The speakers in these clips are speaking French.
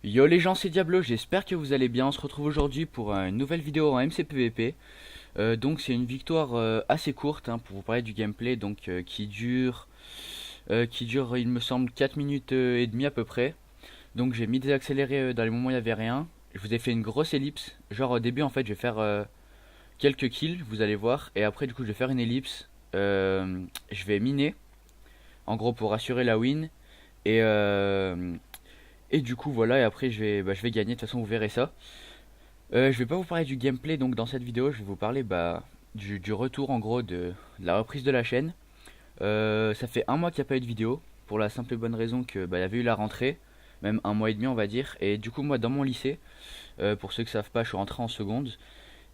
Yo les gens, c'est Diablo, j'espère que vous allez bien. On se retrouve aujourd'hui pour une nouvelle vidéo en MCPVP. Donc c'est une victoire assez courte hein, pour vous parler du gameplay, donc qui dure il me semble 4 minutes et demie à peu près. Donc j'ai mis des accélérés dans les moments où il n'y avait rien. Je vous ai fait une grosse ellipse. Genre au début en fait je vais faire quelques kills, vous allez voir. Et après du coup je vais faire une ellipse. Je vais miner, en gros pour assurer la win. Et, euh, et du coup voilà, et après je vais gagner, de toute façon vous verrez ça. Je vais pas vous parler du gameplay donc dans cette vidéo, je vais vous parler du retour en gros de la reprise de la chaîne. Ça fait un mois qu'il n'y a pas eu de vidéo, pour la simple et bonne raison que il y avait eu la rentrée, même un mois et demi on va dire. Et du coup moi dans mon lycée, pour ceux qui savent pas, je suis rentré en seconde.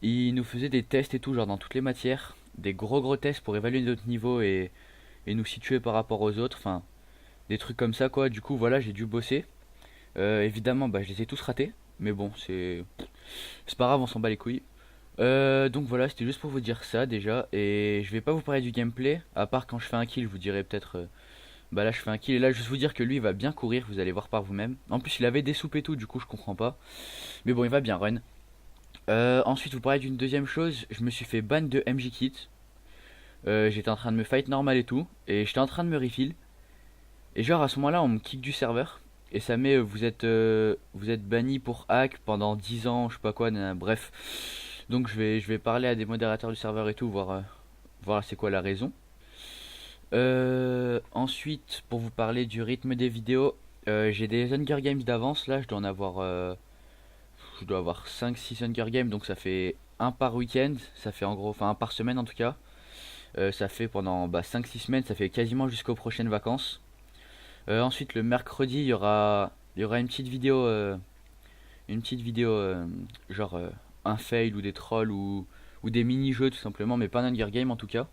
Ils nous faisaient des tests et tout, genre dans toutes les matières, des gros tests pour évaluer notre niveau et nous situer par rapport aux autres, enfin des trucs comme ça quoi. Du coup voilà, j'ai dû bosser. Évidemment je les ai tous ratés, mais bon c'est pas grave, on s'en bat les couilles. Donc voilà, c'était juste pour vous dire ça déjà. Et je vais pas vous parler du gameplay, à part quand je fais un kill, je vous dirai peut-être. Bah là, je fais un kill et là, juste vous dire que lui, il va bien courir, vous allez voir par vous-même. En plus, il avait des soupes et tout, du coup, je comprends pas. Mais bon, il va bien run. Ensuite, vous parlez d'une deuxième chose, je me suis fait ban de MJ Kit. J'étais en train de me fight normal et tout, et j'étais en train de me refill. Et genre, à ce moment-là, on me kick du serveur. Et ça met vous êtes banni pour hack pendant 10 ans, je sais pas quoi, bref. Donc je vais parler à des modérateurs du serveur et tout, voir c'est quoi la raison. Ensuite, pour vous parler du rythme des vidéos, j'ai des Hunger Games d'avance là, je dois avoir 5-6 Hunger Games, donc ça fait un par week-end, ça fait en gros, enfin un par semaine en tout cas. Ça fait pendant 5-6 semaines, ça fait quasiment jusqu'aux prochaines vacances. Ensuite, le mercredi, il y aura une petite vidéo, genre un fail ou des trolls ou des mini-jeux tout simplement, mais pas un Hunger Game en tout cas.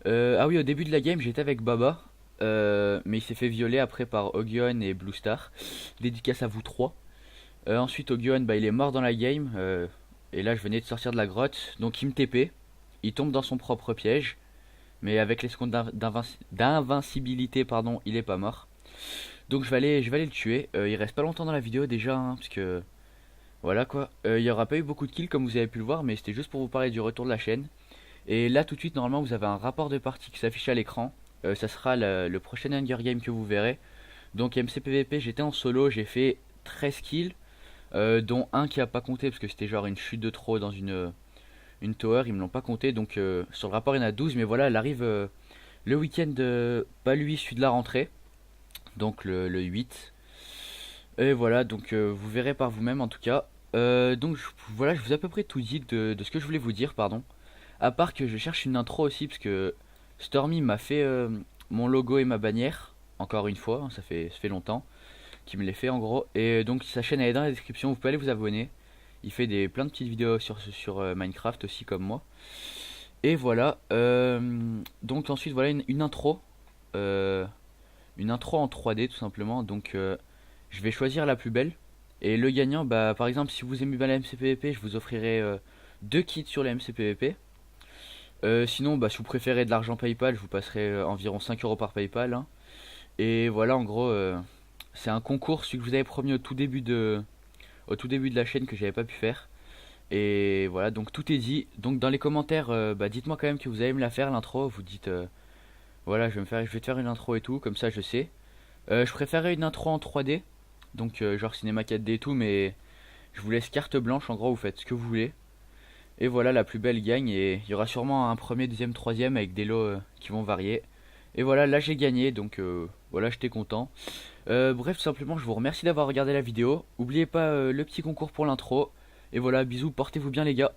Ah oui, au début de la game, j'étais avec Baba, mais il s'est fait violer après par Ogion et Blue Star. Dédicace à vous trois. Ensuite, Ogion, il est mort dans la game, et là je venais de sortir de la grotte, donc il me TP. Il tombe dans son propre piège, mais avec les secondes d'invincibilité, pardon, il est pas mort. Donc je vais aller le tuer. Il reste pas longtemps dans la vidéo déjà, hein, parce que voilà quoi. Il y aura pas eu beaucoup de kills comme vous avez pu le voir, mais c'était juste pour vous parler du retour de la chaîne. Et là tout de suite normalement vous avez un rapport de partie qui s'affiche à l'écran. Ça sera le prochain Hunger Game que vous verrez. Donc MCPVP, j'étais en solo, j'ai fait 13 kills, dont un qui a pas compté parce que c'était genre une chute de trop dans une tower, ils me l'ont pas compté. Donc sur le rapport il y en a 12, mais voilà, elle arrive le week-end, pas lui, celui de la rentrée, donc le 8. Et voilà, donc vous verrez par vous-même en tout cas. Donc voilà, je vous ai à peu près tout dit de ce que je voulais vous dire, pardon. À part que je cherche une intro aussi, parce que Stormy m'a fait mon logo et ma bannière, encore une fois, hein, ça fait longtemps qu'il me les fait en gros. Et donc sa chaîne elle est dans la description, vous pouvez aller vous abonner. Il fait plein de petites vidéos sur Minecraft aussi comme moi. Et voilà, donc ensuite voilà euh, une intro en 3D tout simplement. Donc je vais choisir la plus belle. Et le gagnant, par exemple, si vous aimez bien la MCPVP, je vous offrirai deux kits sur la MCPVP. Sinon, si vous préférez de l'argent PayPal, je vous passerai environ 5 euros par PayPal, hein. Et voilà, en gros, c'est un concours, celui que vous avez promis au tout début de la chaîne que j'avais pas pu faire. Et voilà, donc tout est dit. Donc dans les commentaires, dites-moi quand même que vous allez me la faire l'intro. Vous dites, voilà, je vais te faire une intro et tout, comme ça je sais. Je préférerais une intro en 3D, donc genre cinéma 4D et tout, mais je vous laisse carte blanche. En gros, vous faites ce que vous voulez. Et voilà, la plus belle gagne. Et il y aura sûrement un premier, deuxième, troisième avec des lots qui vont varier. Et voilà, là j'ai gagné, donc voilà, j'étais content. Bref, tout simplement, je vous remercie d'avoir regardé la vidéo. N'oubliez pas le petit concours pour l'intro. Et voilà, bisous, portez-vous bien les gars.